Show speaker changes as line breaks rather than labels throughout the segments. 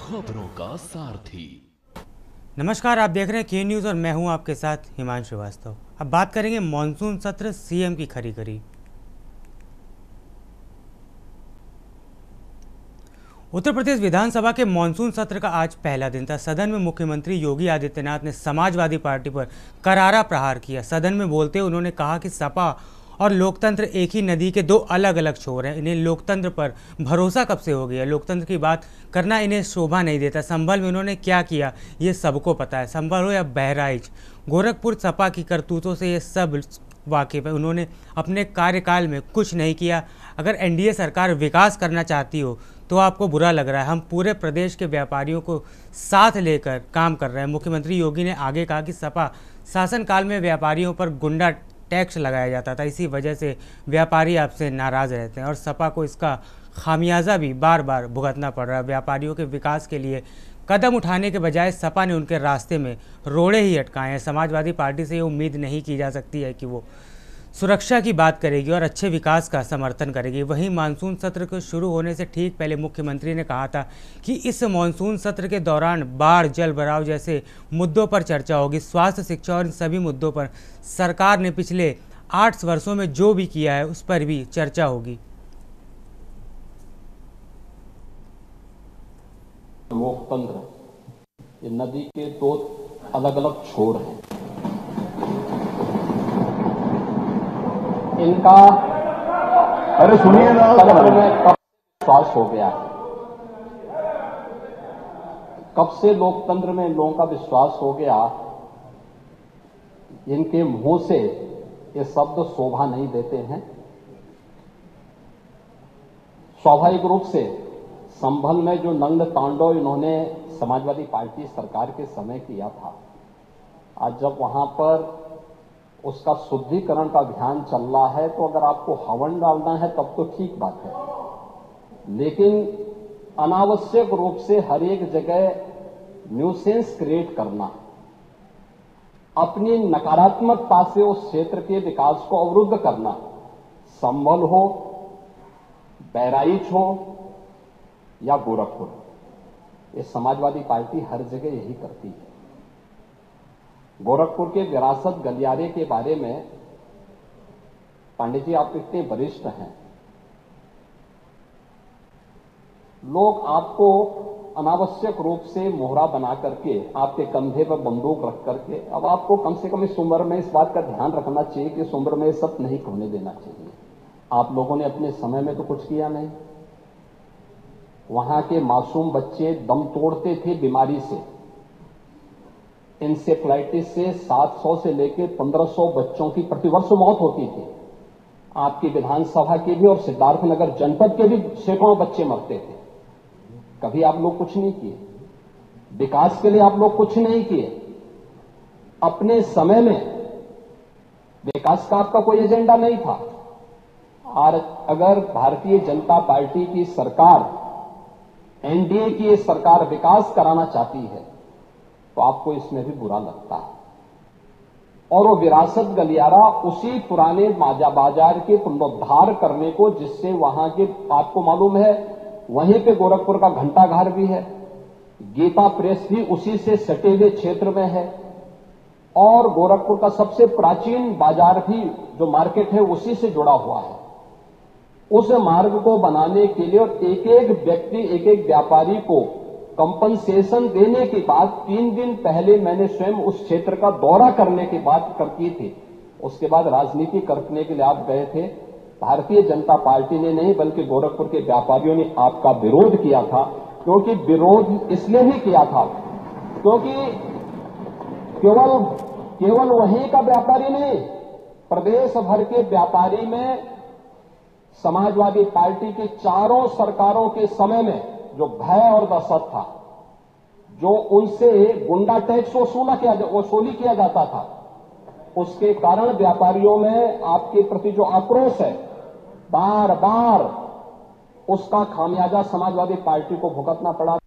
खबरों का सारथी।
नमस्कार, आप देख रहे हैं के न्यूज़ और मैं हूं आपके साथ हिमांशु श्रीवास्तव। अब बात करेंगे मॉनसून सत्र सीएम की खरी। उत्तर प्रदेश विधानसभा के मॉनसून सत्र का आज पहला दिन था। सदन में मुख्यमंत्री योगी आदित्यनाथ ने समाजवादी पार्टी पर करारा प्रहार किया। सदन में बोलते हुए उन्होंने कहा कि सपा और लोकतंत्र एक ही नदी के दो अलग अलग छोर हैं। इन्हें लोकतंत्र पर भरोसा कब से हो गया? लोकतंत्र की बात करना इन्हें शोभा नहीं देता। संभल में उन्होंने क्या किया ये सबको पता है। संभल हो या बहराइच, गोरखपुर, सपा की करतूतों से ये सब वाकिफ है। उन्होंने अपने कार्यकाल में कुछ नहीं किया। अगर एनडीए सरकार विकास करना चाहती हो तो आपको बुरा लग रहा है। हम पूरे प्रदेश के व्यापारियों को साथ लेकर काम कर रहे हैं। मुख्यमंत्री योगी ने आगे कहा कि सपा शासनकाल में व्यापारियों पर गुंडा टैक्स लगाया जाता था, इसी वजह से व्यापारी आपसे नाराज़ रहते हैं और सपा को इसका खामियाजा भी बार बार भुगतना पड़ रहा है। व्यापारियों के विकास के लिए कदम उठाने के बजाय सपा ने उनके रास्ते में रोड़े ही अटकाए हैं। समाजवादी पार्टी से ये उम्मीद नहीं की जा सकती है कि वो सुरक्षा की बात करेगी और अच्छे विकास का समर्थन करेगी। वहीं मानसून सत्र के शुरू होने से ठीक पहले मुख्यमंत्री ने कहा था कि इस मानसून सत्र के दौरान बाढ़, जल भराव जैसे मुद्दों पर चर्चा होगी। स्वास्थ्य, शिक्षा और इन सभी मुद्दों पर सरकार ने पिछले 8 वर्षों में जो भी किया है उस पर भी चर्चा होगी।
लोकतंत्र ये नदी के दो अलग अलग छोर हैं। इनका
अरे सुनिए ना,
तंत्र में कब विश्वास हो गया, कब से लोकतंत्र में लोगों का विश्वास हो गया, इनके मुंह से ये शब्द शोभा नहीं देते हैं। स्वाभाविक रूप से संभल में जो नंग तांडव इन्होंने समाजवादी पार्टी सरकार के समय किया था, आज जब वहां पर उसका शुद्धिकरण का अभियान चल रहा है तो अगर आपको हवन डालना है तब तो ठीक बात है, लेकिन अनावश्यक रूप से हर एक जगह न्यूसेंस क्रिएट करना, अपनी नकारात्मकता से उस क्षेत्र के विकास को अवरुद्ध करना, संभल हो, बहराइच हो या गोरखपुर, ये समाजवादी पार्टी हर जगह यही करती है। गोरखपुर के विरासत गलियारे के बारे में पांडे जी आप इतने वरिष्ठ हैं, लोग आपको अनावश्यक रूप से मोहरा बना करके आपके कंधे पर बंदूक रख करके, अब आपको कम से कम इस उम्र में इस बात का ध्यान रखना चाहिए कि इस उम्र में सब नहीं होने देना चाहिए। आप लोगों ने अपने समय में तो कुछ किया नहीं। वहां के मासूम बच्चे दम तोड़ते थे बीमारी से, इंसेफ्लाइटिस से 700 से लेकर 1500 बच्चों की प्रतिवर्ष मौत होती थी। आपकी विधानसभा के भी और सिद्धार्थनगर जनपद के भी सैकड़ों बच्चे मरते थे। कभी आप लोग कुछ नहीं किए, विकास के लिए आप लोग कुछ नहीं किए। अपने समय में विकास का आपका कोई एजेंडा नहीं था। और अगर भारतीय जनता पार्टी की सरकार, एनडीए की सरकार विकास कराना चाहती है तो आपको इसमें भी बुरा लगता है। और वो विरासत गलियारा उसी पुराने बाजार के पुनरुद्धार करने को, जिससे वहां के आपको मालूम है वहीं पे गोरखपुर का घंटाघर भी है, गीता प्रेस भी उसी से सटे हुए क्षेत्र में है, और गोरखपुर का सबसे प्राचीन बाजार भी जो मार्केट है उसी से जुड़ा हुआ है। उस मार्ग को बनाने के लिए और एक एक व्यक्ति, एक एक व्यापारी को कंपनसेशन देने के बाद 3 दिन पहले मैंने स्वयं उस क्षेत्र का दौरा करने की बात की थी। उसके बाद राजनीति करने के लिए आप गए थे। भारतीय जनता पार्टी ने नहीं बल्कि गोरखपुर के व्यापारियों ने आपका विरोध किया था। क्योंकि विरोध इसलिए भी किया था क्योंकि केवल वहीं का व्यापारी नहीं, प्रदेश भर के व्यापारी में समाजवादी पार्टी की चारों सरकारों के समय में जो भय और दहशत था, जो उनसे गुंडा टैक्स वसूली किया जाता था, उसके कारण व्यापारियों में आपके प्रति जो आक्रोश है, बार बार उसका खामियाजा समाजवादी पार्टी को भुगतना पड़ा।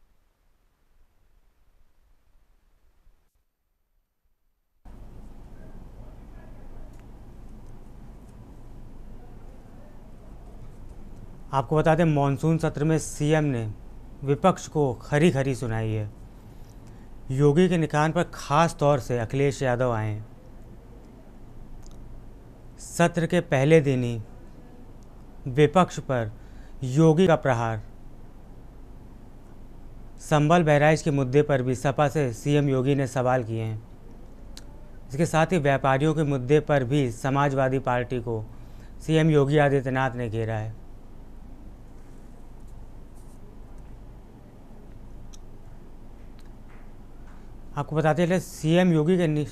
आपको बता दें, मानसून सत्र में सीएम ने विपक्ष को खरी खरी सुनाई है। योगी के निशान पर खास तौर से अखिलेश यादव आए हैं। सत्र के पहले दिन ही विपक्ष पर योगी का प्रहार। संभल बैराज के मुद्दे पर भी सपा से सीएम योगी ने सवाल किए हैं। इसके साथ ही व्यापारियों के मुद्दे पर भी समाजवादी पार्टी को सीएम योगी आदित्यनाथ ने घेरा है। आपको बताते चले सीएम योगी के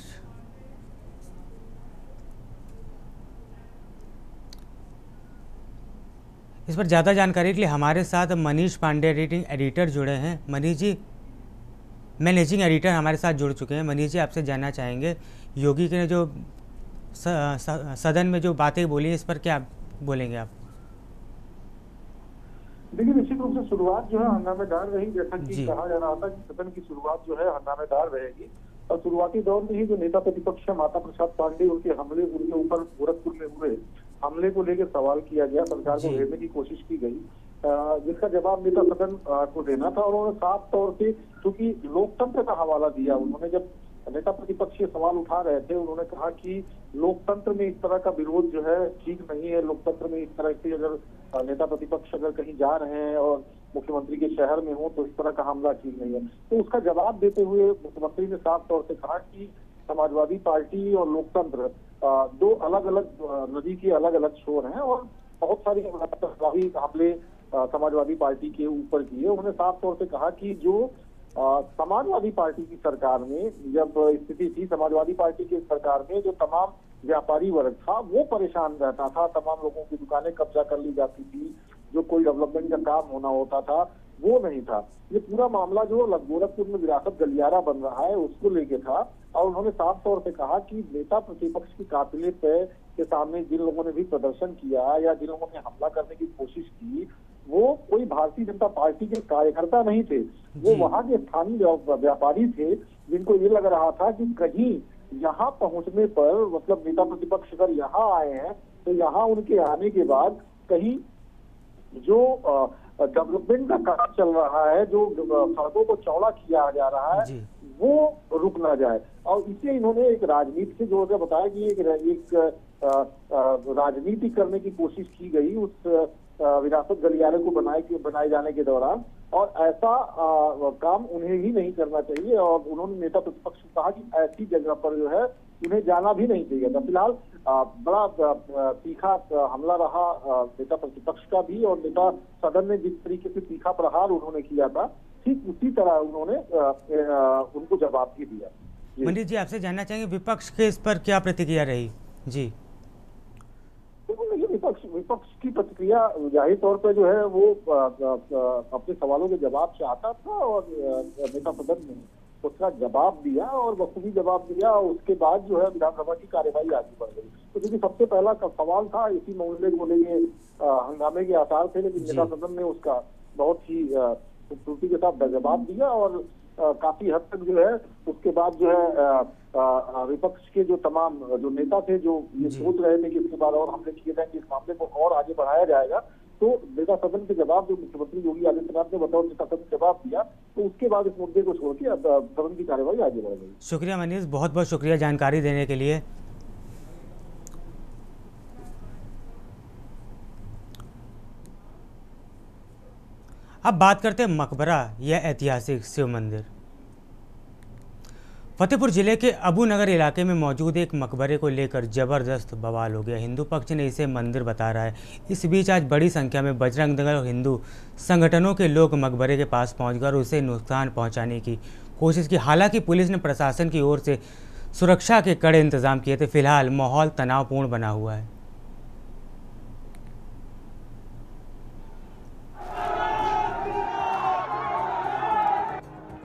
इस पर ज़्यादा जानकारी के लिए हमारे साथ मनीष पांडे एडिटर जुड़े हैं। मनीष जी, मैनेजिंग एडिटर हमारे साथ जुड़ चुके हैं। मनीष जी, आपसे जानना चाहेंगे योगी के ने जो सदन में जो बातें बोली, इस पर क्या बोलेंगे आप?
देखिए, निश्चित रूप से शुरुआत जो है हंगामेदार रही। जैसा कि कहा जा रहा था कि सदन की शुरुआत जो है हंगामेदार रहेगी, और शुरुआती दौर में ही जो नेता प्रतिपक्ष माता प्रसाद पांडे, उनके ऊपर गोरखपुर में हुए हमले को लेकर सवाल किया गया, सरकार को घेरने की कोशिश की गई, जिसका जवाब नेता सदन को देना था। और उन्होंने साफ तौर से, क्योंकि लोकतंत्र का हवाला दिया, उन्होंने जब नेता प्रतिपक्ष ये सवाल उठा रहे थे, उन्होंने कहा कि लोकतंत्र में इस तरह का विरोध जो है ठीक नहीं है। लोकतंत्र में इस तरह से अगर नेता प्रतिपक्ष अगर कहीं जा रहे हैं और मुख्यमंत्री के शहर में हो तो इस तरह का हमला ठीक नहीं है। तो उसका जवाब देते हुए मुख्यमंत्री ने साफ तौर से कहा कि समाजवादी पार्टी और लोकतंत्र दो अलग अलग नदी के अलग अलग छोर हैं, और बहुत सारी हमले समाजवादी पार्टी के ऊपर किए। उन्होंने साफ तौर से कहा कि जो समाजवादी पार्टी की सरकार में जब स्थिति थी, समाजवादी पार्टी की सरकार में जो तमाम व्यापारी वर्ग था वो परेशान रहता था, तमाम लोगों की दुकानें कब्जा कर ली जाती थी, जो कोई डेवलपमेंट का काम होना होता था वो नहीं था। ये पूरा मामला जो गोरखपुर में विरासत गलियारा बन रहा है उसको लेके था। और उन्होंने साफ तौर से कहा कि नेता प्रतिपक्ष की कातिले पे के सामने जिन लोगों ने भी प्रदर्शन किया या जिन लोगों ने हमला करने की कोशिश की, वो कोई भारतीय जनता पार्टी के कार्यकर्ता नहीं थे, वो वहां के स्थानीय व्यापारी थे, जिनको ये लग रहा था कि कहीं यहाँ पहुंचने पर, मतलब नेता प्रतिपक्ष अगर यहाँ आए हैं तो यहाँ उनके आने के बाद कहीं जो डेवलपमेंट का काम चल रहा है, जो सड़कों को चौड़ा किया जा रहा है, वो रुक ना जाए। और इसे इन्होंने एक राजनीति से जोड़कर बताया कि एक राजनीति करने की कोशिश की गई उस विरासत गलियारे को बनाए जाने के दौरान, और ऐसा काम उन्हें ही नहीं करना चाहिए। और उन्होंने नेता प्रतिपक्ष को कहा कि ऐसी जगह पर जो है उन्हें जाना भी नहीं चाहिए था। फिलहाल बड़ा तीखा हमला रहा नेता प्रतिपक्ष का भी, और नेता सदन ने जिस तरीके से तीखा प्रहार उन्होंने किया था, ठीक उसी तरह उन्होंने उनको जवाब भी दिया।
मनीष जी, आपसे जानना चाहेंगे विपक्ष के इस पर क्या प्रतिक्रिया रही? जी,
विपक्ष की प्रतिक्रिया जाहिर तौर पर जो है वो अपने सवालों के जवाब चाहता था, और नेता सदन ने उसका जवाब दिया और बखूबी जवाब दिया। उसके बाद जो है विधानसभा की कार्यवाही आगे बढ़ गई। तो क्योंकि सबसे पहला सवाल था, इसी मामले को लेके हंगामे के आसार थे, लेकिन नेता सदन ने उसका बहुत ही खूबसूरती के साथ जवाब दिया, और काफी हद तक जो है उसके बाद जो है विपक्ष के जो तमाम जो नेता थे, जो ये सोच रहे थे कि इसके बाद और हमले किए जाएंगे, इस मामले को और आगे बढ़ाया जाएगा, तो नेता सदन के जवाब जो मुख्यमंत्री योगी आदित्यनाथ ने बतौर नेता सदन जवाब दिया, तो उसके बाद इस मुद्दे को छोड़ के सदन की कार्यवाही आगे बढ़ गई।
शुक्रिया मनीष, बहुत बहुत शुक्रिया जानकारी देने के लिए। अब बात करते हैं मकबरा या ऐतिहासिक शिव मंदिर। फतेहपुर जिले के अबू नगर इलाके में मौजूद एक मकबरे को लेकर जबरदस्त बवाल हो गया। हिंदू पक्ष ने इसे मंदिर बता रहा है। इस बीच आज बड़ी संख्या में बजरंग दल और हिंदू संगठनों के लोग मकबरे के पास पहुंचकर उसे नुकसान पहुंचाने की कोशिश की। हालांकि पुलिस ने प्रशासन की ओर से सुरक्षा के कड़े इंतजाम किए थे। फिलहाल माहौल तनावपूर्ण बना हुआ है।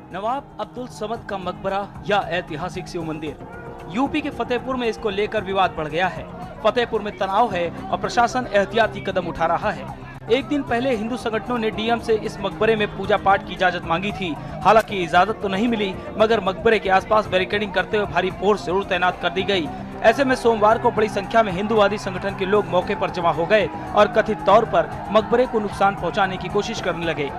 नवाब अब्दुल समद का मकबरा या ऐतिहासिक शिव मंदिर, यूपी के फतेहपुर में इसको लेकर विवाद बढ़ गया है। फतेहपुर में तनाव है और प्रशासन एहतियाती कदम उठा रहा है। एक दिन पहले हिंदू संगठनों ने डीएम से इस मकबरे में पूजा पाठ की इजाजत मांगी थी। हालांकि इजाजत तो नहीं मिली, मगर मकबरे के आसपास बैरिकेडिंग करते हुए भारी फोर्स जरूर तैनात कर दी गई। ऐसे में सोमवार को बड़ी संख्या में हिंदूवादी संगठन के लोग मौके पर जमा हो गए और कथित तौर पर मकबरे को नुकसान पहुंचाने की कोशिश करने लगे।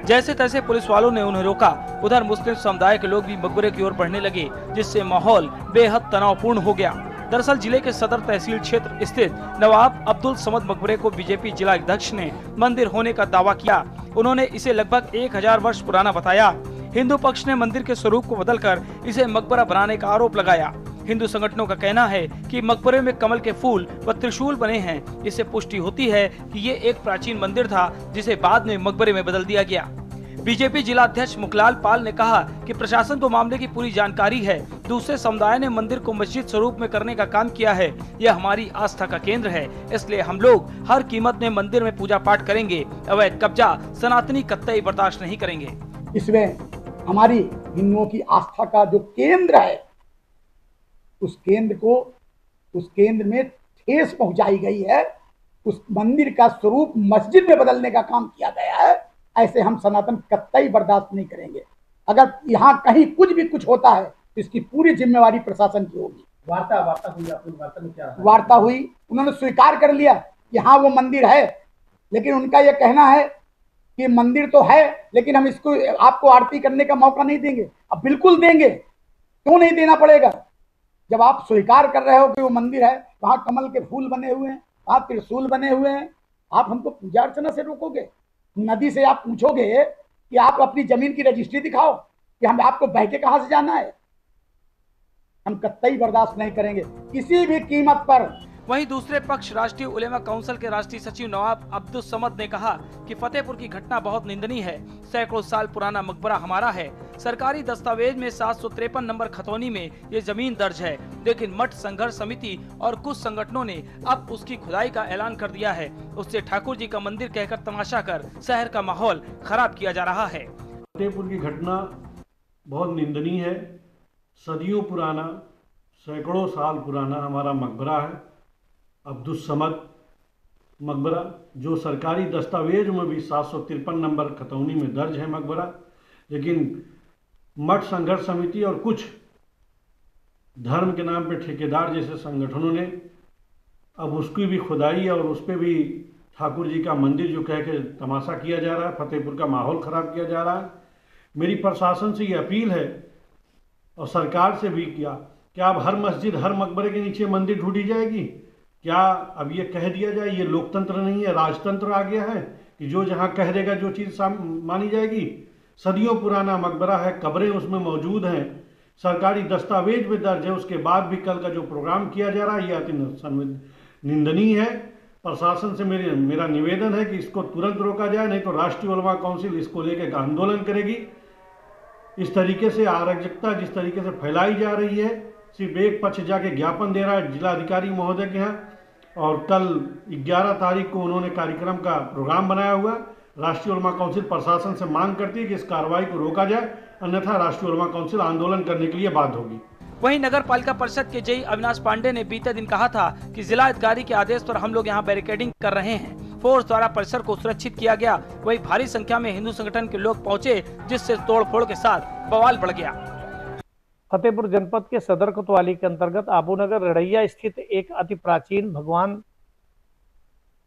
जैसे तैसे पुलिस वालों ने उन्हें रोका। उधर मुस्लिम समुदाय के लोग भी मकबरे की ओर बढ़ने लगे, जिससे माहौल बेहद तनावपूर्ण हो गया। दरअसल जिले के सदर तहसील क्षेत्र स्थित नवाब अब्दुल समद मकबरे को बीजेपी जिला अध्यक्ष ने मंदिर होने का दावा किया। उन्होंने इसे लगभग 1000 वर्ष पुराना बताया। हिंदू पक्ष ने मंदिर के स्वरूप को बदलकर इसे मकबरा बनाने का आरोप लगाया। हिंदू संगठनों का कहना है कि मकबरे में कमल के फूल व त्रिशूल बने हैं। इससे पुष्टि होती है कि ये एक प्राचीन मंदिर था, जिसे बाद में मकबरे में बदल दिया गया। बीजेपी जिला अध्यक्ष मुखलाल पाल ने कहा कि प्रशासन को मामले की पूरी जानकारी है। दूसरे समुदाय ने मंदिर को मस्जिद स्वरूप में करने का काम किया है। यह हमारी आस्था का केंद्र है, इसलिए हम लोग हर कीमत में मंदिर में पूजा पाठ करेंगे। अवैध कब्जा सनातनी कतई बर्दाश्त नहीं करेंगे।
इसमें हमारी हिंदुओं की आस्था का जो केंद्र है, उस केंद्र में ठेस पहुंचाई गई है। उस मंदिर का स्वरूप मस्जिद में बदलने का काम किया गया है। ऐसे हम सनातन कतई बर्दाश्त नहीं करेंगे। अगर यहाँ कहीं कुछ होता है तो इसकी पूरी जिम्मेवारी प्रशासन की होगी।
वार्ता हुई, आपकी वार्ता में क्या?
वार्ता हुई, उन्होंने स्वीकार कर लिया कि हाँ वो मंदिर है, लेकिन उनका यह कहना है कि मंदिर तो है लेकिन हम इसको आपको आरती करने का मौका नहीं देंगे। अब बिल्कुल देंगे, क्यों नहीं देना पड़ेगा? जब आप स्वीकार कर रहे हो कि वो मंदिर है, वहाँ कमल के फूल बने हुए हैं, वहाँ त्रिशूल बने हुए हैं, आप हमको पूजा अर्चना से रोकोगे? नदी से आप पूछोगे कि आप अपनी जमीन की रजिस्ट्री दिखाओ कि हम आपको बह के कहाँ से जाना है? हम कतई बर्दाश्त नहीं करेंगे किसी भी कीमत पर।
वहीं दूसरे पक्ष राष्ट्रीय उलेमा काउंसिल के राष्ट्रीय सचिव नवाब अब्दुल समद ने कहा कि फतेहपुर की घटना बहुत निंदनीय है। सैकड़ों साल पुराना मकबरा हमारा है। सरकारी दस्तावेज में 753 नंबर खतौनी में ये जमीन दर्ज है, लेकिन मठ संघर्ष समिति और कुछ संगठनों ने अब उसकी खुदाई का ऐलान कर दिया है। उससे ठाकुर जी का मंदिर कहकर तमाशा कर शहर का माहौल खराब किया जा रहा है।
फतेहपुर की घटना बहुत निंदनीय है। सदियों पुराना, सैकड़ों साल पुराना हमारा मकबरा है, अब्दुल समद मकबरा, जो सरकारी दस्तावेज में भी 753 नंबर खतौनी में दर्ज है मकबरा। लेकिन मठ संघर्ष समिति और कुछ धर्म के नाम पे ठेकेदार जैसे संगठनों ने अब उसकी भी खुदाई और उस पर भी ठाकुर जी का मंदिर जो कह के तमाशा किया जा रहा है, फतेहपुर का माहौल ख़राब किया जा रहा है। मेरी प्रशासन से ये अपील है और सरकार से भी क्या अब हर मस्जिद, हर मकबरे के नीचे मंदिर ढूंढी जाएगी? क्या अब ये कह दिया जाए ये लोकतंत्र नहीं है, राजतंत्र आ गया है कि जो जहाँ कह देगा जो चीज़ मानी जाएगी? सदियों पुराना मकबरा है, कब्रें उसमें मौजूद हैं, सरकारी दस्तावेज में दर्ज है, उसके बाद भी कल का जो प्रोग्राम किया जा रहा है ये अति निंदनीय है। प्रशासन से मेरा निवेदन है कि इसको तुरंत रोका जाए, नहीं तो राष्ट्रीय उलमा काउंसिल इसको लेकर आंदोलन करेगी। इस तरीके से अराजकता जिस तरीके से फैलाई जा रही है, सिर्फ एक पक्ष जाके ज्ञापन दे रहा है जिलाधिकारी महोदय के यहाँ, और कल 11 तारीख को उन्होंने कार्यक्रम का प्रोग्राम बनाया हुआ। राष्ट्रीय उलमा काउंसिल प्रशासन से मांग करती है कि इस कार्रवाई को रोका जाए, अन्यथा राष्ट्रीय उलमा काउंसिल आंदोलन करने के लिए बाध्य होगी।
वहीं नगर पालिका परिषद के जेई अविनाश पांडे ने बीते दिन कहा था कि जिला अधिकारी के आदेश पर हम लोग यहाँ बैरिकेडिंग कर रहे हैं। फोर्स द्वारा परिसर को सुरक्षित किया गया। वहीं भारी संख्या में हिंदू संगठन के लोग पहुँचे, जिससे तोड़फोड़ के साथ बवाल बढ़ गया।
फतेहपुर जनपद के सदर कोतवाली के अंतर्गत आबूनगर रड़ैया स्थित एक अति प्राचीन भगवान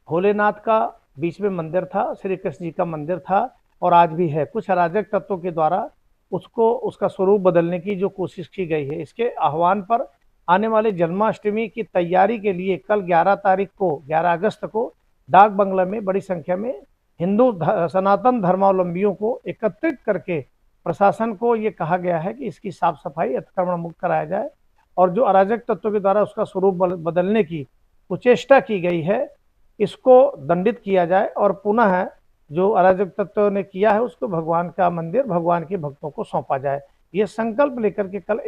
भोलेनाथ का बीच में मंदिर था, श्री कृष्ण जी का मंदिर था और आज भी है। कुछ अराजक तत्वों के द्वारा उसका स्वरूप बदलने की जो कोशिश की गई है, इसके आह्वान पर आने वाले जन्माष्टमी की तैयारी के लिए कल 11 अगस्त को डाक बंगला में बड़ी संख्या में हिंदू सनातन धर्मावलंबियों को एकत्रित करके प्रशासन को ये कहा गया है कि इसकी साफ सफाई अतिक्रमण मुक्त कराया जाए और जो अराजक तत्वों के द्वारा उसका स्वरूप बदलने की कुचेष्टा की गई है, इसको दंडित किया जाए और पुनः जो अराजक तत्वों ने किया है उसको भगवान का मंदिर भगवान के भक्तों को सौंपा जाए। ये संकल्प लेकर के कल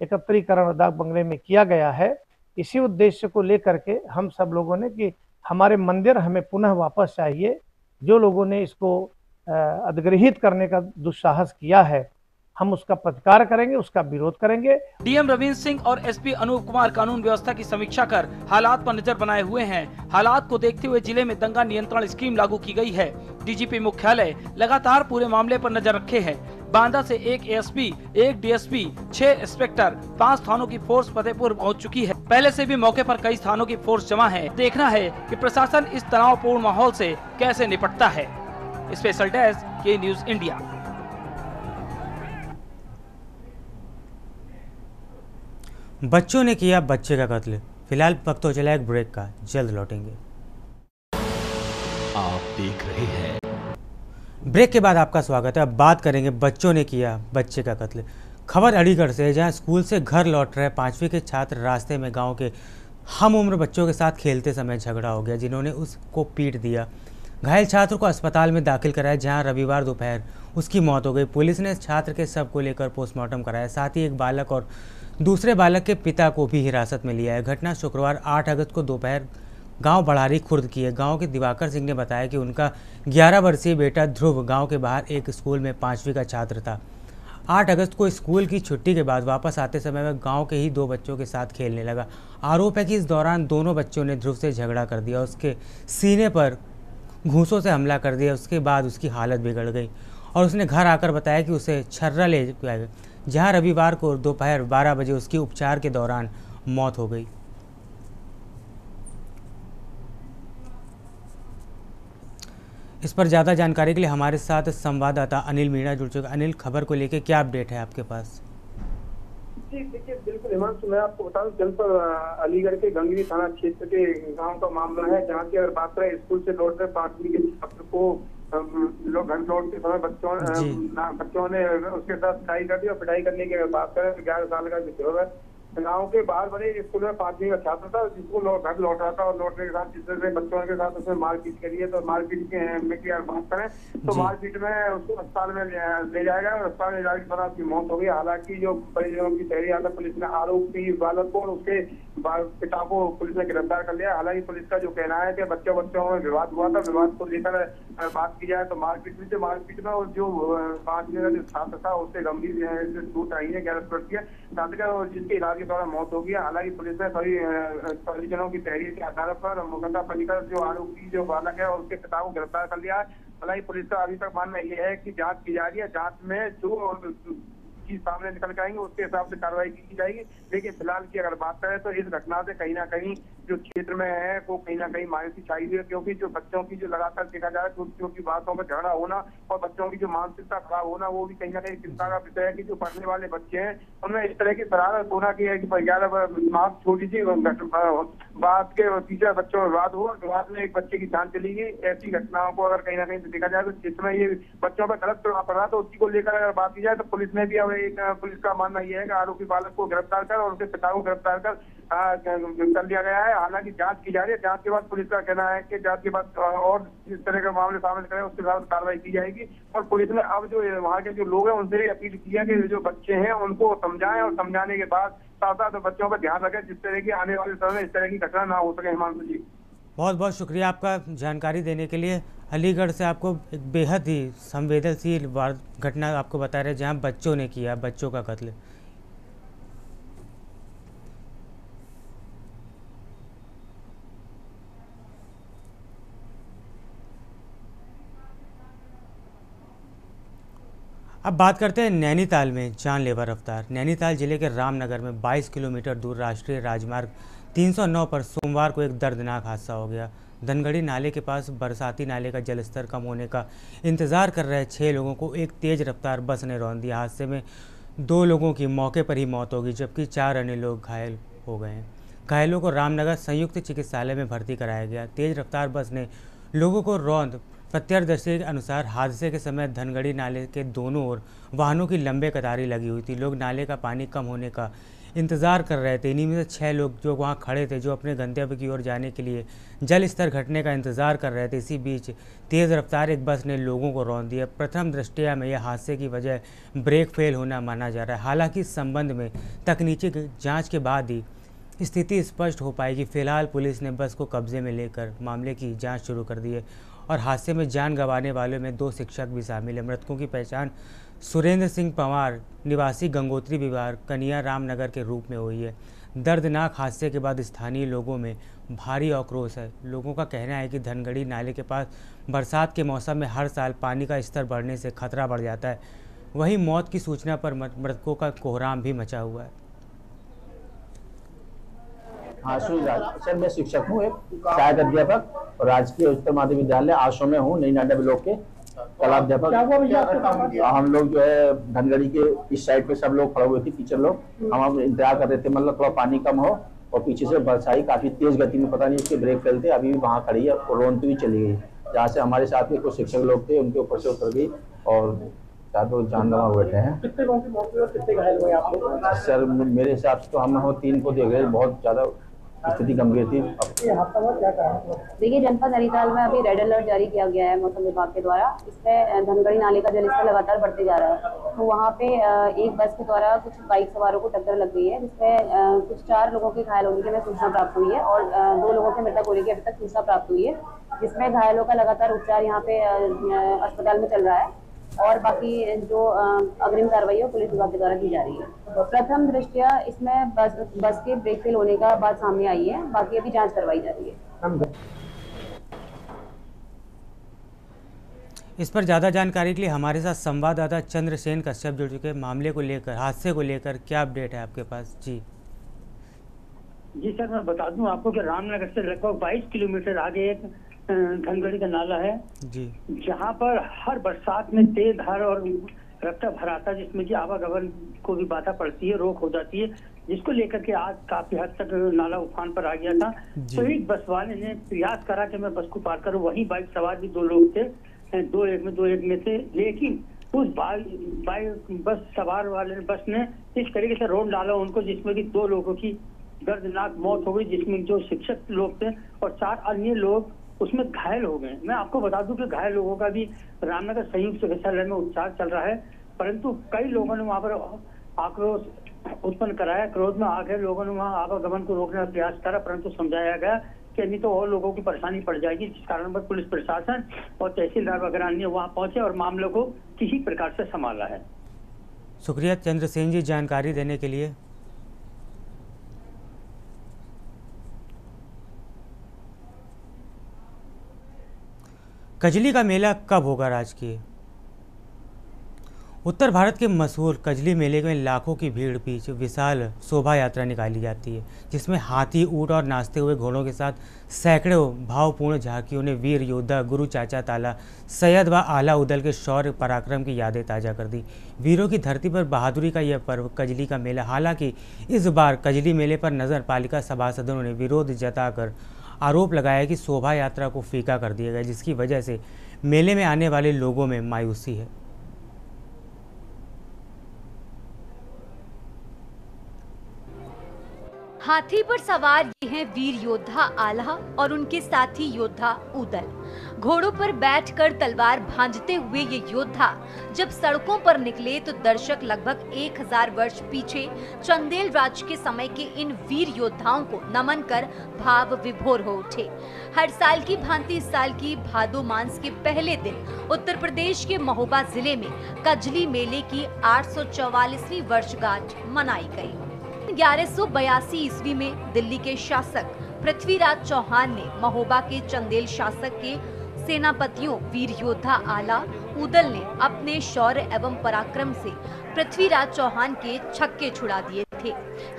एकत्रीकरण डाक बंगले में किया गया है। इसी उद्देश्य को लेकर के हम सब लोगों ने कि हमारे मंदिर हमें पुनः वापस चाहिए। जो लोगों ने इसको अधिग्रहित करने का दुस्साहस किया है, हम उसका प्रतिकार करेंगे, उसका विरोध करेंगे।
डीएम रविंद्र सिंह और एसपी अनूप कुमार कानून व्यवस्था की समीक्षा कर हालात पर नजर बनाए हुए हैं। हालात को देखते हुए जिले में दंगा नियंत्रण स्कीम लागू की गई है। डीजीपी मुख्यालय लगातार पूरे मामले पर नजर रखे है। बांदा से 1 एएसपी, 1 डीएसपी, 6 इंस्पेक्टर, 5 थानों की फोर्स फतेहपुर पहुंच चुकी है। पहले से भी मौके पर कई थानों की फोर्स जमा है। देखना है कि प्रशासन इस तनावपूर्ण माहौल से कैसे निपटता है। स्पेशल डेस्क के न्यूज इंडिया।
बच्चों ने किया बच्चे का कत्ल। फिलहाल वक्त हो चला एक ब्रेक का, जल्द लौटेंगे।
आप देख रहे हैं।
ब्रेक के बाद आपका स्वागत है। अब बात करेंगे बच्चों ने किया बच्चे का कत्ल। खबर अलीगढ़ से है, जहां स्कूल से घर लौट रहे 5वीं के छात्र रास्ते में गांव के हम उम्र बच्चों के साथ खेलते समय झगड़ा हो गया, जिन्होंने उसको पीट दिया। घायल छात्र को अस्पताल में दाखिल कराया, जहां रविवार दोपहर उसकी मौत हो गई। पुलिस ने छात्र के शव को लेकर पोस्टमार्टम कराया। साथ ही एक बालक और दूसरे बालक के पिता को भी हिरासत में लिया है। घटना शुक्रवार 8 अगस्त को दोपहर गांव बढ़ारी खुर्द की है। गांव के दिवाकर सिंह ने बताया कि उनका 11 वर्षीय बेटा ध्रुव गांव के बाहर एक स्कूल में 5वीं का छात्र था। 8 अगस्त को स्कूल की छुट्टी के बाद वापस आते समय वह गांव के ही 2 बच्चों के साथ खेलने लगा। आरोप है कि इस दौरान दोनों बच्चों ने ध्रुव से झगड़ा कर दिया, उसके सीने पर घूंसों से हमला कर दिया। उसके बाद उसकी हालत बिगड़ गई और उसने घर आकर बताया कि उसे छर्रा ले गया, जहां रविवार को दोपहर 12 बजे उसकी उपचार के दौरान मौत हो गई। इस पर ज़्यादा जानकारी के लिए हमारे साथ संवाददाता अनिल मीणा जुड़ चुके। अनिल, खबर को लेकर क्या अपडेट है आपके पास?
जी देखिए, बिल्कुल हिमांशु, मैं आपको बता दूं, जनपद अलीगढ़ के गंगरी थाना क्षेत्र के गांव का मामला है, जहां की अगर बात करें स्कूल से लौट रहे 5वीं के छात्र को लोग घर लौटते समय बच्चों ने उसके साथ पिटाई कर दी। और पिटाई करने की अगर बात करें तो 11 साल का जो है गाँव के बाहर बने स्कूल में 5वीं का छात्र था, जिसको घर लौट रहा था और लौटने के साथ जिस तरह से बच्चों के साथ उसने मारपीट करी है। तो मारपीट में की अगर बात करें तो मारपीट में उसको अस्पताल में ले जाया गया और अस्पताल ले जाने के बाद उसकी मौत हो गई। हालांकि जो परिजनों की तहरीर था, पुलिस ने आरोपी बालक को और उसके पिता को पुलिस ने गिरफ्तार कर लिया। हालांकि पुलिस का जो कहना है कि बच्चों में विवाद हुआ था, विवाद को लेकर बात की जाए तो मारपीट में और जो 5वीं का जो छात्र था उससे गंभीर चोट आई है, 11 वर्षीय छात्र का, और जिसके इलाज के दौरान मौत हो गई। हालांकि पुलिस ने सभी परिजनों की तहरीर के आधार पर मुकदमा पंजीकृत जो आरोपी जो बालक है और उसके पिता को गिरफ्तार कर लिया है। हालांकि पुलिस का अभी तक मानना यह है कि जांच की जा रही है, जांच में जो चीज सामने निकल के आएंगे उसके हिसाब से कार्रवाई की जाएगी। लेकिन फिलहाल की अगर बात करें तो इस घटना से कहीं ना कहीं जो क्षेत्र में है वो कहीं ना कहीं मायूसी छाई हुई है, क्योंकि जो बच्चों की जो लगातार देखा जाए छोटी छोटी बातों पर झगड़ा होना और बच्चों की जो मानसिकता खराब होना, वो भी कहीं ना कहीं चिंता का विषय है कि जो पढ़ने वाले बच्चे हैं उनमें इस तरह की शरारत होना की है कि 11 छोटी सी बात के पीछे बच्चों में विवाद हुआ, विवाद में एक बच्चे की जान चली गई। ऐसी घटनाओं को अगर कहीं ना कहीं देखा जाए तो क्षेत्र में ये बच्चों पर गलत प्रभाव पड़ रहा, तो उसी को लेकर अगर बात की जाए तो पुलिस ने भी अब पुलिस का मानना यह है कि आरोपी बालक को गिरफ्तार कर और उसके पिता को गिरफ्तार कर लिया गया है। हालांकि जांच की जा रही है, जांच के बाद पुलिस का कहना है कि जांच के बाद और जिस तरह के मामले शामिल करें उसके साथ कार्रवाई की जाएगी। और पुलिस ने अब जो वहाँ के जो लोग हैं उनसे भी अपील की है कि जो बच्चे हैं उनको समझाएं और समझाने के बाद साथ साथ बच्चों पर ध्यान रखें, जिस तरह की आने वाले समय में इस तरह की घटना ना हो सके। हिमांशु जी,
बहुत बहुत शुक्रिया आपका जानकारी देने के लिए। अलीगढ़ से आपको एक बेहद ही संवेदनशील घटना आपको बता रहे हैं, जहां बच्चों ने किया बच्चों का कत्ल। अब बात करते हैं नैनीताल में जानलेवा रफ्तार। नैनीताल जिले के रामनगर में 22 किलोमीटर दूर राष्ट्रीय राजमार्ग 309 पर सोमवार को एक दर्दनाक हादसा हो गया। धनगढ़ी नाले के पास बरसाती नाले का जलस्तर कम होने का इंतजार कर रहे 6 लोगों को एक तेज रफ्तार बस ने रौंद दिया। हादसे में 2 लोगों की मौके पर ही मौत हो गई, जबकि 4 अन्य लोग घायल हो गए हैं। घायलों को रामनगर संयुक्त चिकित्सालय में भर्ती कराया गया। तेज रफ्तार बस ने लोगों को रौंद। प्रत्यक्षदर्शी के अनुसार हादसे के समय धनगढ़ी नाले के दोनों ओर वाहनों की लंबे कतारें लगी हुई थी। लोग नाले का पानी कम होने का इंतज़ार कर रहे थे। इन्हीं में से 6 लोग जो वहां खड़े थे, जो अपने गंतव्य की ओर जाने के लिए जल स्तर घटने का इंतज़ार कर रहे थे। इसी बीच तेज़ रफ्तार एक बस ने लोगों को रौंद दिया। प्रथम दृष्टया में यह हादसे की वजह ब्रेक फेल होना माना जा रहा है। हालांकि इस संबंध में तकनीकी जाँच के बाद ही स्थिति स्पष्ट हो पाएगी। फिलहाल पुलिस ने बस को कब्जे में लेकर मामले की जाँच शुरू कर दी है और हादसे में जान गंवाने वालों में 2 शिक्षक भी शामिल हैं। मृतकों की पहचान सुरेंद्र सिंह पंवार निवासी गंगोत्री विवार कनिया रामनगर के रूप में हुई है। दर्दनाक हादसे के बाद स्थानीय लोगों में भारी आक्रोश है। लोगों का कहना है कि धनगढ़ी नाले के पास बरसात के मौसम में हर साल पानी का स्तर बढ़ने से खतरा बढ़ जाता है। वहीं मौत की सूचना पर मृतकों का कोहराम भी मचा हुआ है।
हाँ, सर मैं शिक्षक हूँ, एक सहायक अध्यापक और राजकीय उच्चतर माध्यमिक विद्यालय आश्रम में हूँ, नई नाडा ब्लॉक के कलाध्यापक। हम लोग जो है धनगढ़ी के इस साइड पे सब लोग खड़े हुए थे, टीचर लोग। हम इंतजार कर रहे थे, मतलब थोड़ा पानी कम हो, और पीछे से बस आई काफी तेज गति में, पता नहीं उसके ब्रेक फेल थे, अभी भी वहाँ खड़ी है और रोनती हुई चली गई। जहाँ से हमारे साथ में कुछ शिक्षक लोग थे, उनके ऊपर से उतर गई और तो जान गंवा बैठे हैं। कितने लोगों की मौत हुई और कितने घायल हुए आप लोग? सर मेरे हिसाब से तो हम 3 को देख रहे, बहुत ज्यादा स्थिति गंभीर थी।
देखिए, जनपद नैनीताल में अभी रेड अलर्ट जारी किया गया है मौसम विभाग के द्वारा। इसमें धनगढ़ी नाले का जलस्तर लगातार बढ़ते जा रहा है। तो वहाँ पे एक बस के द्वारा कुछ बाइक सवारों को टक्कर लग गई है, जिसमें कुछ 4 लोगों के घायल होने की हमें सूचना प्राप्त हुई है और 2 लोगों के मृतक होने की अभी तक सूचना प्राप्त हुई है, जिसमें घायलों का लगातार उपचार यहाँ पे अस्पताल में चल रहा है और बाकी जो अग्रिम कार्रवाई है पुलिस विभाग के द्वारा की जा रही है। प्रथम दृष्टया इसमें बस के ब्रेक फेल होने का बात सामने आई है, बाकी अभी जांच करवाई जा रही है।
इस पर ज़्यादा जानकारी के लिए हमारे साथ संवाददाता चंद्रसेन कश्यप जुड़ चुके हैं। मामले को लेकर, हादसे को लेकर क्या अपडेट है आपके पास? जी
सर, मैं बता दूं आपको कि रामनगर से लगभग 22 किलोमीटर आगे एक धनगढ़ी का नाला है जी, जहां पर हर बरसात में तेज धार और रफ्ता भराता है, जिसमें कि आवागमन को भी बाधा पड़ती है, रोक हो जाती है, जिसको लेकर के आज काफी हद तक नाला उफान पर आ गया था। तो एक बस वाले ने प्रयास करा कि मैं बस को पार करूं, वहीं बाइक सवार भी 2 लोग थे, 2 एक में थे, लेकिन उस बस सवार वाले बस ने इस तरीके से रोड डाला उनको, जिसमें कि 2 लोगों की दर्दनाक मौत हो गई, जिसमें जो शिक्षक लोग थे और 4 अन्य लोग उसमें घायल हो गए। मैं आपको बता दूं कि घायल लोगों का भी रामनगर संयुक्त चिकित्सालय में उपचार चल रहा है, परंतु कई लोगों ने वहां पर आक्रोश उत्पन्न कराया। क्रोध में आकर लोगों ने वहां आवागमन को रोकने का प्रयास करा, परंतु समझाया गया कि नहीं तो और लोगों की परेशानी पड़ जाएगी, जिस कारण पर पुलिस प्रशासन और तहसीलदार वगैरह अन्य वहां पहुंचे और मामलों को किसी प्रकार से संभाला है।
शुक्रिया चंद्रसेन जी जानकारी देने के लिए। कजली का मेला कब होगा राजकीय? उत्तर भारत के मशहूर कजली मेले में लाखों की भीड़ बीच विशाल शोभा यात्रा निकाली जाती है, जिसमें हाथी, ऊंट और नाचते हुए घोड़ों के साथ सैकड़ों भावपूर्ण झांकियों ने वीर योद्धा गुरु चाचा ताला, सैयद व आला उदल के शौर्य पराक्रम की यादें ताज़ा कर दी। वीरों की धरती पर बहादुरी का यह पर्व कजली का मेला। हालांकि इस बार कजली मेले पर नगर पालिका सभासदों ने विरोध जताकर आरोप लगाया कि शोभा यात्रा को फीका कर दिया गया, जिसकी वजह से मेले में आने वाले लोगों में मायूसी है।
हाथी पर सवार ये हैं वीर योद्धा आल्हा और उनके साथी योद्धा उदल। घोड़ों पर बैठकर तलवार भांजते हुए ये योद्धा जब सड़कों पर निकले तो दर्शक लगभग 1000 वर्ष पीछे चंदेल राज के समय के इन वीर योद्धाओं को नमन कर भाव विभोर हो उठे। हर साल की भांति इस साल की भादो मास के पहले दिन उत्तर प्रदेश के महोबा जिले में कजली मेले की 844वीं वर्षगांठ मनाई गई। 1182 ईस्वी में दिल्ली के शासक पृथ्वीराज चौहान ने महोबा के चंदेल शासक के सेनापतियों वीर योद्धा आला उदल ने अपने शौर्य एवं पराक्रम से पृथ्वीराज चौहान के छक्के छुड़ा दिए थे।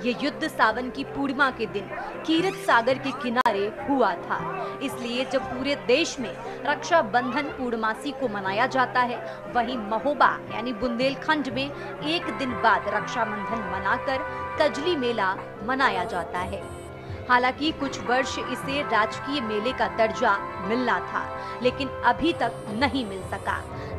ये युद्ध सावन की पूर्णिमा के दिन कीरत सागर के किनारे हुआ था। इसलिए जब पूरे देश में रक्षा बंधन पूर्णमासी को मनाया जाता है, वहीं महोबा यानी बुंदेलखंड में एक दिन बाद रक्षाबंधन मनाकर कजली मेला मनाया जाता है। हालांकि कुछ वर्ष इसे राजकीय मेले का दर्जा मिलना था, लेकिन अभी तक नहीं मिल सका।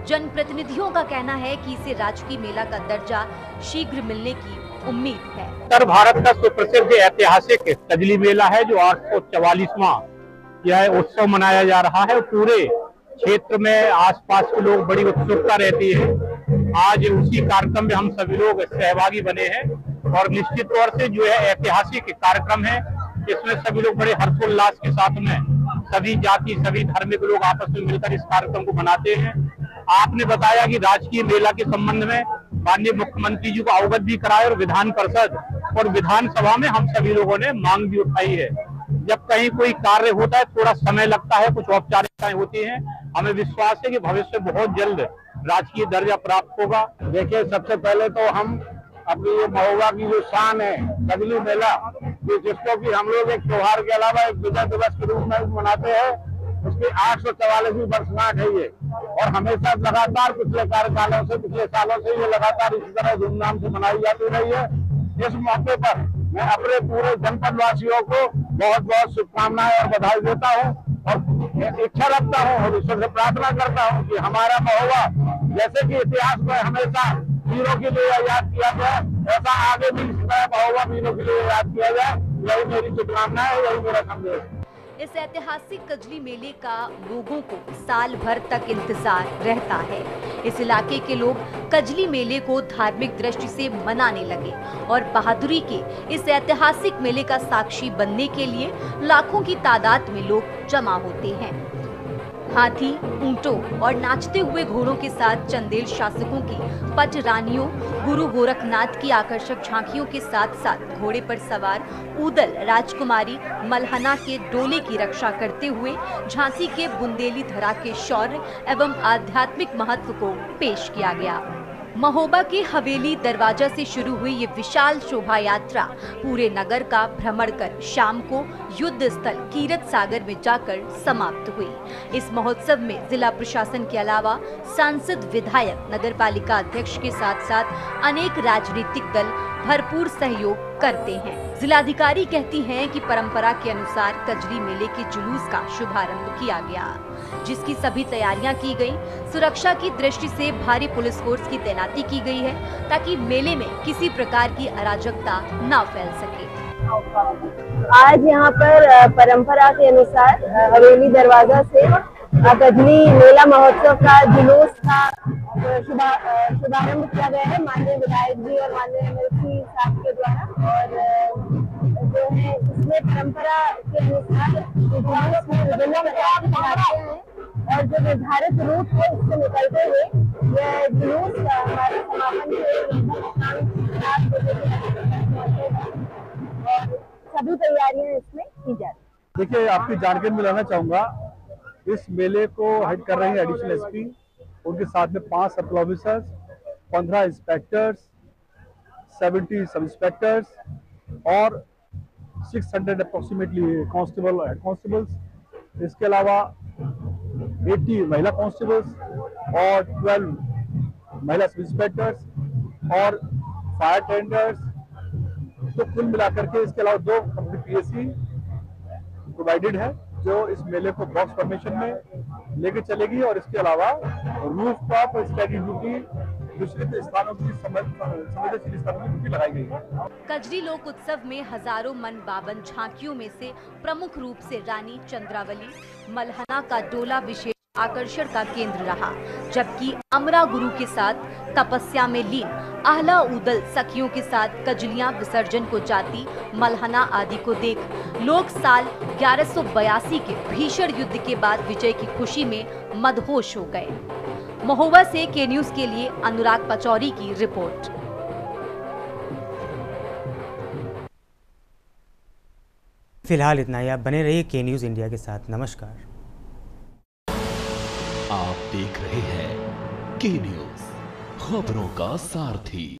जनप्रतिनिधियों का कहना है कि इसे राजकीय मेला का दर्जा शीघ्र मिलने की उम्मीद है।
उत्तर भारत का सुप्रसिद्ध ऐतिहासिक कजली मेला है, जो 844वां यह उत्सव मनाया जा रहा है। पूरे क्षेत्र में आसपास के लोग बड़ी उत्सुकता रहती है। आज उसी कार्यक्रम में हम सभी लोग सहभागी बने हैं और निश्चित तौर से जो है ऐतिहासिक कार्यक्रम है, इसमें सभी लोग बड़े हर्षोल्लास के साथ में सभी जाति सभी धर्म के लोग आपस में मिलकर इस कार्यक्रम को मनाते हैं। आपने बताया कि राजकीय मेला के संबंध में माननीय मुख्यमंत्री जी को अवगत भी कराया और विधान परिषद और विधानसभा में हम सभी लोगों ने मांग भी उठाई है। जब कहीं कोई कार्य होता है थोड़ा समय लगता है, कुछ औपचारिकताएं होती हैं। हमें विश्वास है कि भविष्य में बहुत जल्द राजकीय दर्जा प्राप्त होगा। देखिए, सबसे पहले तो हम अपनी ये महोबा की जो शान है कजली मेला, जिसको कि हम लोग एक त्योहार के अलावा एक विजय दिवस के रूप में मनाते हैं, उसकी 844वीं वर्षगांठ है ये। और हमेशा लगातार पिछले कार्यकालों से, पिछले सालों से ये लगातार इसी तरह धूमधाम से मनाई जाती रही है। इस मौके पर मैं अपने पूरे जनपद वासियों को बहुत बहुत शुभकामनाएं और बधाई देता हूँ और इच्छा रखता हूँ और ईश्वर से प्रार्थना करता हूँ कि हमारा महोबा जैसे कि इतिहास में हमेशा वीरों के लिए याद किया गया, ऐसा आगे भी इस तरह महोबा वीरों के लिए याद किया जाए। यही मेरी शुभकामना है, यही मेरा संदेश है।
इस ऐतिहासिक कजली मेले का लोगों को साल भर तक इंतजार रहता है। इस इलाके के लोग कजली मेले को धार्मिक दृष्टि से मनाने लगे और बहादुरी के इस ऐतिहासिक मेले का साक्षी बनने के लिए लाखों की तादाद में लोग जमा होते हैं। हाथी, ऊंटों और नाचते हुए घोड़ों के साथ चंदेल शासकों की पट रानियों, गुरु गोरखनाथ की आकर्षक झांकियों के साथ साथ घोड़े पर सवार ऊदल राजकुमारी मलहना के डोले की रक्षा करते हुए झांसी के बुंदेली धरा के शौर्य एवं आध्यात्मिक महत्व को पेश किया गया। महोबा के हवेली दरवाजा से शुरू हुई ये विशाल शोभा यात्रा पूरे नगर का भ्रमण कर शाम को युद्ध स्थल कीरत सागर में जाकर समाप्त हुई। इस महोत्सव में जिला प्रशासन के अलावा सांसद, विधायक, नगरपालिका अध्यक्ष के साथ साथ अनेक राजनीतिक दल भरपूर सहयोग करते हैं। जिलाधिकारी कहती हैं कि परंपरा के अनुसार कजली मेले के जुलूस का शुभारंभ किया गया, जिसकी सभी तैयारियां की गई। सुरक्षा की दृष्टि से भारी पुलिस फोर्स की तैनाती की गई है ताकि मेले में किसी प्रकार की अराजकता न फैल सके।
आज यहाँ पर परंपरा के अनुसार हवेली दरवाजा से कजली मेला महोत्सव का जुलूस का शुभारंभ किया गया है माननीय विधायक जी और माननीय एमएलसी साहब के द्वारा। और जो है इसमें परंपरा के अनुसार जुलूस में विभिन्न प्रकार की तैयारियां हैं और जो निर्धारित रूट है उससे निकलते हुए यह जुलूस हमारे समापन के 7 बजे और सभी तैयारियां इसमें की जा रही।
देखिए, आपकी जानकारी मिलाना चाहूंगा, इस मेले को हेड कर रहे हैं एडिशनल एसपी, उनके साथ में 5 सर्कल ऑफिसर्स, 15 इंस्पेक्टर्स, 70 सब इंस्पेक्टर्स और 600 अप्रोक्सीमेटली कांस्टेबल हेड कांस्टेबल्स। इसके अलावा 80 महिला कांस्टेबल्स और 12 महिला सब इंस्पेक्टर्स और फायर टेंडर्स। तो कुल मिलाकर के इसके अलावा 2 कंपनी पीएससी प्रोवाइडेड है जो इस मेले को बॉक्स फॉर्मेशन में लेके चलेगी और इसके अलावा रूफ टॉप स्टडी ड्यूटी दूसरे स्थानों की संवेदनशील स्थानों की ड्यूटी लगाई गई है।
कजली लोक उत्सव में हजारों मन बावन झांकियों में से प्रमुख रूप से रानी चंद्रावली मलहना का डोला विशेष आकर्षण का केंद्र रहा, जबकि अमरा गुरु के साथ तपस्या में लीन आहला ऊदल सखियों के साथ कजलियां विसर्जन को जाती मलहना आदि को देख लोग साल 1182 के भीषण युद्ध के बाद विजय की खुशी में मदहोश हो गए। महोबा से के न्यूज के लिए अनुराग पचौरी की रिपोर्ट।
फिलहाल इतना ही। आप बने रहिए के न्यूज इंडिया के साथ। नमस्कार।
आप देख रहे हैं के न्यूज, खबरों का सारथी।